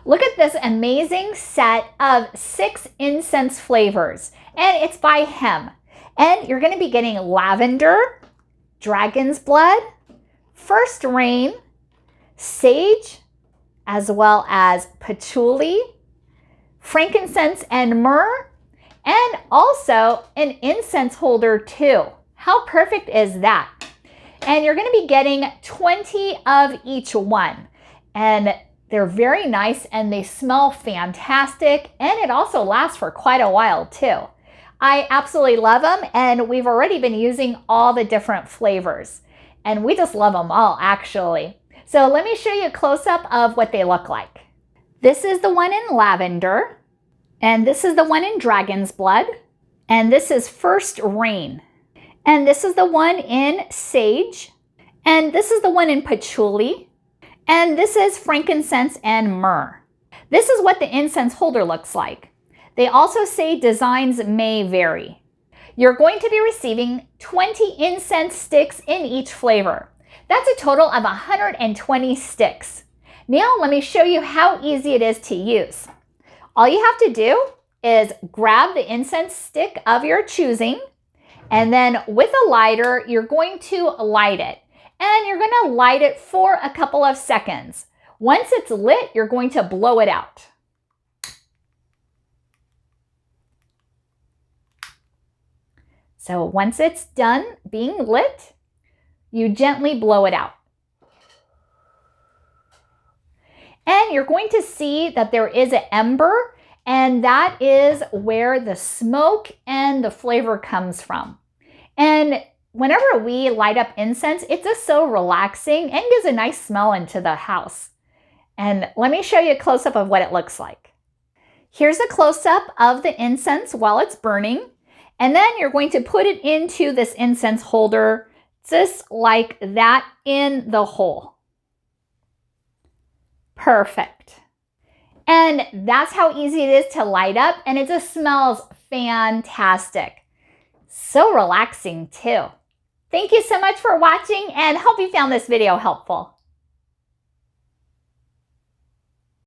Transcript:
Look at this amazing set of 6 incense flavors, and it's by him. And you're going to be getting lavender, dragon's blood, first rain, sage, as well as patchouli, frankincense and myrrh, and also an incense holder too. How perfect is that? And you're going to be getting 20 of each one. And they're very nice and they smell fantastic, and it also lasts for quite a while too. I absolutely love them, and we've already been using all the different flavors, and we just love them all actually. So let me show you a close-up of what they look like. This is the one in lavender, and this is the one in dragon's blood, and this is first rain, and this is the one in sage, and this is the one in patchouli, and this is frankincense and myrrh. This is what the incense holder looks like. They also say designs may vary. You're going to be receiving 20 incense sticks in each flavor. That's a total of 120 sticks. Now let me show you how easy it is to use. All you have to do is grab the incense stick of your choosing, and then with a lighter, you're going to light it. And you're going to light it for a couple of seconds. Once it's lit, you're going to blow it out. So once it's done being lit, you gently blow it out. And you're going to see that there is an ember, and that is where the smoke and the flavor comes from. And whenever we light up incense, it's just so relaxing and gives a nice smell into the house. And let me show you a close-up of what it looks like. Here's a close-up of the incense while it's burning. And then you're going to put it into this incense holder, just like that, in the hole. Perfect. And that's how easy it is to light up, and it just smells fantastic. So relaxing too. Thank you so much for watching, and hope you found this video helpful.